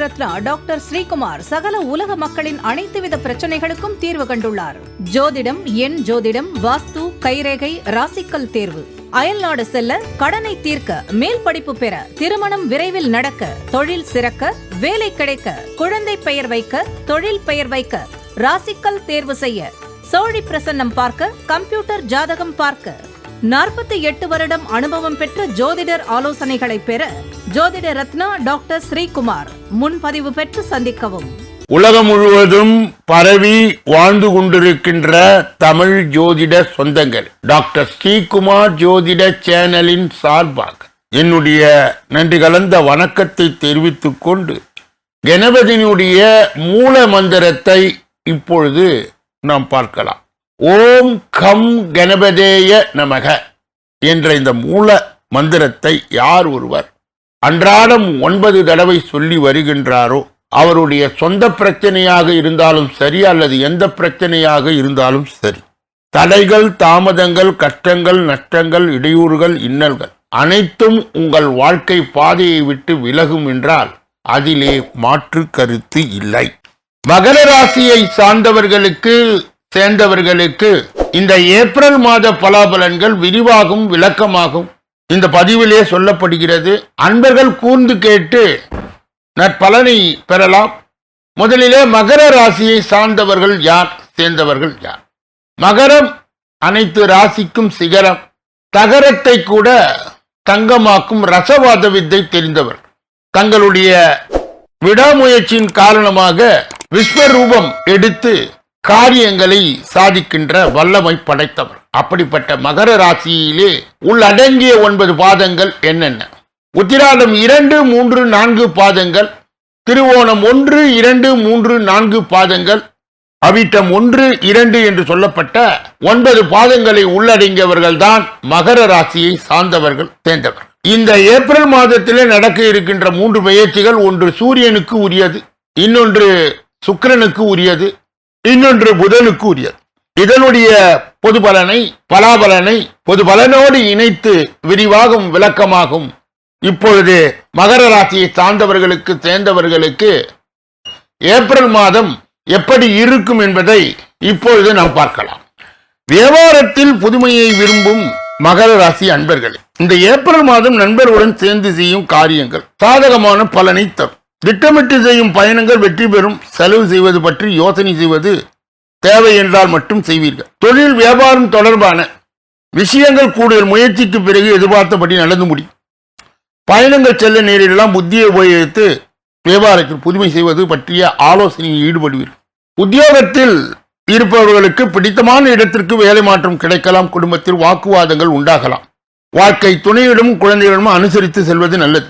Ratna doctor Sreekumar சகல உலக மக்களின் அனைத்து வித பிரச்சனைகளுக்கும் தீர்வு கண்டுள்ளார். ஜோதிடம், எண் ஜோதிடம், வாஸ்து, கைரேகை, ராசிக்கல் தேர்வு, அயல்நாடு செல்ல, கடனை தீர்க்க, மேல் படிப்பு பெற, திருமணம் விரைவில் நடக்க, தொழில் சிறக்க, வேலை கிடைக்க, குழந்தை பெயர் வைக்க, தொழில் பெயர் வைக்க, ராசிக்கல் தேர்வு செய்ய, சோழி பிரசன்னம் பார்க்க, கம்ப்யூட்டர் ஜாதகம் பார்க்க, 48 வருடம் அனுபவம் பெற்ற ஜோதிடர் ஆலோசனைகளை பெற ஜோதிட ரத்னா டாக்டர் ஸ்ரீகுமார் முன்பதிவு பெற்று சந்திக்கவும். உலகம் முழுவதும் பரவி வாழ்ந்து கொண்டிருக்கின்ற தமிழ் ஜோதிட சொந்தங்கள், டாக்டர் ஸ்ரீகுமார் ஜோதிட சேனலின் சார்பாக என்னுடைய நன்றி கலந்த வணக்கத்தை தெரிவித்துக் கொண்டு கணபதியினுடைய மூல மந்திரத்தை இப்பொழுது நாம் பார்க்கலாம். ஓம் கம் கணபதேய நமக என்ற இந்த மூல மந்திரத்தை யார் ஒருவர் அன்றாடம் 9 தடவை சொல்லி வருகின்றாரோ அவருடைய சொந்த பிரச்சனையாக இருந்தாலும் சரி அல்லது எந்த பிரச்சனையாக இருந்தாலும் சரி, தடைகள், தாமதங்கள், கஷ்டங்கள், நஷ்டங்கள், இடையூறுகள், இன்னல்கள் அனைத்தும் உங்கள் வாழ்க்கை பாதையை விட்டு விலகும் என்றால் அதிலே மாற்று கருத்து இல்லை. மகர ராசியை சார்ந்தவர்களுக்கு சேர்ந்தவர்களுக்கு இந்த ஏப்ரல் மாத பலாபலன்கள் விரிவாகும், விளக்கமாகும் இந்த பதிவிலே சொல்லப்படுகிறது. அன்பர்கள் கூர்ந்து கேட்டு நற்பலனை பெறலாம். முதலிலே மகர ராசியை சார்ந்தவர்கள் யார், சேர்ந்தவர்கள் யார்? மகரம் அனைத்து ராசிக்கும் சிகரம், தகரத்தை கூட தங்கமாக்கும் ரசவாத வித்தை தெரிந்தவர். தங்களுடைய விடாமுயற்சியின் காரணமாக விஸ்வரூபம் எடுத்து காரியங்களை சாதிக்கின்ற வல்லமை படைத்தவர். அப்படிப்பட்ட மகர ராசியிலே உள்ளடங்கிய 9 பாதங்கள் என்னென்ன? உத்திராடம் 2, 3, 4 பாதங்கள், திருவோணம் 1, 2, 3, 4 பாதங்கள், அவிட்டம் 1, 2 என்று சொல்லப்பட்ட 9 பாதங்களை உள்ளடங்கியவர்கள் தான் மகர ராசியை சார்ந்தவர்கள், சேர்ந்தவர். இந்த ஏப்ரல் மாதத்திலே நடக்க இருக்கின்ற 3 பெயர்ச்சிகள், ஒன்று சூரியனுக்கு உரியது, இன்னொன்று சுக்கிரனுக்கு உரியது, இன்னொன்று புதனுக்கு உரியது. இதனுடைய பொது பலனை, பலாபலனை பொது பலனோடு இணைத்து விரிவாகும், விளக்கமாகும் இப்பொழுது மகர ராசியை சார்ந்தவர்களுக்கு, சேர்ந்தவர்களுக்கு ஏப்ரல் மாதம் எப்படி இருக்கும் என்பதை இப்பொழுது நாம் பார்க்கலாம். வியாபாரத்தில் புதுமையை விரும்பும் மகர ராசி அன்பர்களே, இந்த ஏப்ரல் மாதம் நண்பர்களுடன் சேர்ந்து செய்யும் காரியங்கள் சாதகமான பலனை தரும். திட்டமிட்டு செய்யும் பயணங்கள் வெற்றி பெறும். செலவு செய்வது பற்றி யோசனை செய்வது தேவை என்றால் மட்டும் செய்வீர்கள். தொழில் வியாபாரம் தொடர்பான விஷயங்கள் கூடுதல் முயற்சிக்கு பிறகு எதிர்பார்த்தபடி நடந்து முடியும். பயணங்கள் செல்ல நேரிடலாம். புத்தியை உபயோகித்து வியாபாரத்தில் புதுமை செய்வது பற்றிய ஆலோசனையில் ஈடுபடுவீர்கள். உத்தியோகத்தில் இருப்பவர்களுக்கு பிடித்தமான இடத்திற்கு வேலை மாற்றம் கிடைக்கலாம். குடும்பத்தில் வாக்குவாதங்கள் உண்டாகலாம். வாழ்க்கை துணையிடம் குழந்தைகளிடம் அனுசரித்து செல்வது நல்லது.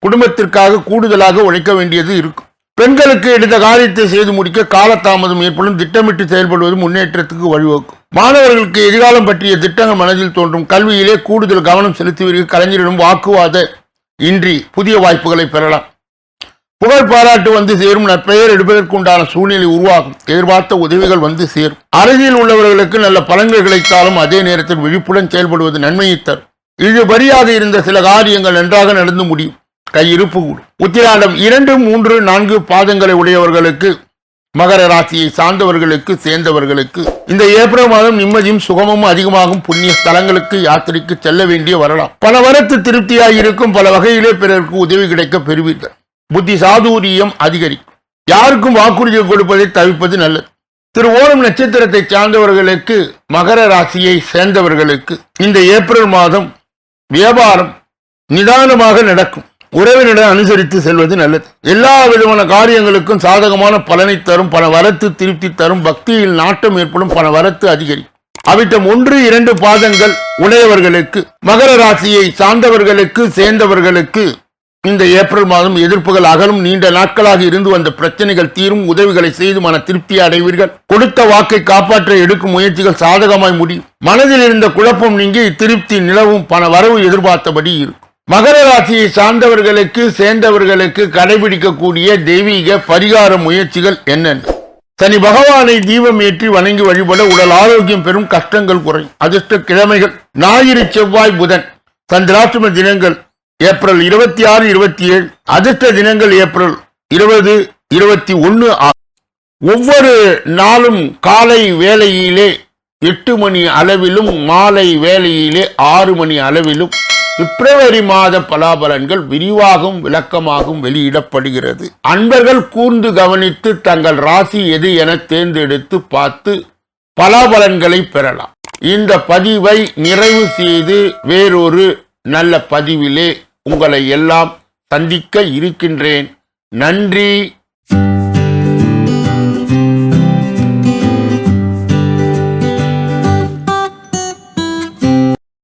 குடும்பத்திற்காக கூடுதலாக உழைக்க வேண்டியது இருக்கும். பெண்களுக்கு எடுத்த காரியத்தை செய்து முடிக்க காலதாமதம் ஏற்படும். திட்டமிட்டு செயல்படுவது முன்னேற்றத்துக்கு வழிவகுக்கும். மாணவர்களுக்கு எதிர்காலம் பற்றிய திட்டங்கள் மனதில் தோன்றும். கல்வியிலே கூடுதல் கவனம் செலுத்துவீர்கள். கலைஞரிடம் வாக்குவாத இன்றி புதிய வாய்ப்புகளை பெறலாம். புகழ் பாராட்டு வந்து சேரும். நற்பெயர் எடுப்பதற்குண்டான சூழ்நிலை உருவாகும். எதிர்பார்த்த உதவிகள் வந்து சேரும். அருகில் உள்ளவர்களுக்கு நல்ல பலன்கள் கிடைத்தாலும் அதே நேரத்தில் விழிப்புடன் செயல்படுவது நன்மையை தரும். இழுபறியாக இருந்த சில காரியங்கள் நன்றாக நடந்து முடியும். கையிருப்பு கூடும். உத்திராடம் 2, 3, 4 பாதங்களை உடையவர்களுக்கு, மகர ராசியை சார்ந்தவர்களுக்கு, சேர்ந்தவர்களுக்கு இந்த ஏப்ரல் மாதம் நிம்மதியும் சுகமும் அதிகமாகும். புண்ணிய ஸ்தலங்களுக்கு யாத்திரைக்கு செல்ல வேண்டிய வரலாம். பல வரத்து திருப்தியாக இருக்கும். பல வகையிலே பிறருக்கு உதவி கிடைக்க பெறுவீர்கள். புத்தி சாதுரியம் அதிகரிக்கும். யாருக்கும் வாக்குறுதி கொடுப்பதை தவிர்ப்பது நல்லது. திருவோணம் நட்சத்திரத்தை சார்ந்தவர்களுக்கு, மகர ராசியை சேர்ந்தவர்களுக்கு இந்த ஏப்ரல் மாதம் வியாபாரம் நிதானமாக நடக்கும். உறவினரிடம் அனுசரித்து செல்வது நல்லது. எல்லா விதமான காரியங்களுக்கும் சாதகமான பலனை தரும். பண வரத்து திருப்தி தரும். பக்தியில் நாட்டம் ஏற்படும். பண வரத்து அதிகரிக்கும். அவிட்டம் 1, 2 பாதங்கள் உடையவர்களுக்கு, மகர ராசியை சார்ந்தவர்களுக்கு, சேர்ந்தவர்களுக்கு இந்த ஏப்ரல் மாதம் எதிர்ப்புகள் அகலும். நீண்ட நாட்களாக இருந்து வந்த பிரச்சனைகள் தீரும். உதவிகளை செய்து மன திருப்தியை அடைவீர்கள். கொடுத்த வாக்கை காப்பாற்ற எடுக்கும் முயற்சிகள் சாதகமாய் முடியும். மனதில் இருந்த குழப்பம் நீங்கி திருப்தி நிலவும். பண வரவு எதிர்பார்த்தபடி இருக்கும். மகர ராசியை சார்ந்தவர்களுக்கு, சேர்ந்தவர்களுக்கு கடைபிடிக்கக்கூடிய தெய்வீக பரிகார முயற்சிகள் என்னென்ன? சனி பகவானை தீபம் ஏற்றி வணங்கி வழிபட உடல் ஆரோக்கியம் பெறும். கஷ்டங்கள் குறையும். அதிர்ஷ்ட கிழமைகள் ஞாயிறு, செவ்வாய், புதன். சந்திராஷ்டம தினங்கள் ஏப்ரல் 26, 27. அதிர்ஷ்ட தினங்கள் ஏப்ரல் 2021 ஒவ்வொரு நாளும் காலை வேளையிலே 8 மணி அளவிலும் மாலை வேளையிலே 6 மணி அளவிலும் பிப்ரவரி மாத பலாபலன்கள் விரிவாகவும் விளக்கமாகவும் வெளியிடப்படுகிறது. அன்பர்கள் கூர்ந்து கவனித்து தங்கள் ராசி எது என தேர்ந்தெடுத்து பார்த்து பலாபலன்களை பெறலாம். இந்த பதிவை நிறைவு செய்து வேறொரு நல்ல பதிவிலே உங்களை எல்லாம் சந்திக்க இருக்கின்றேன். நன்றி.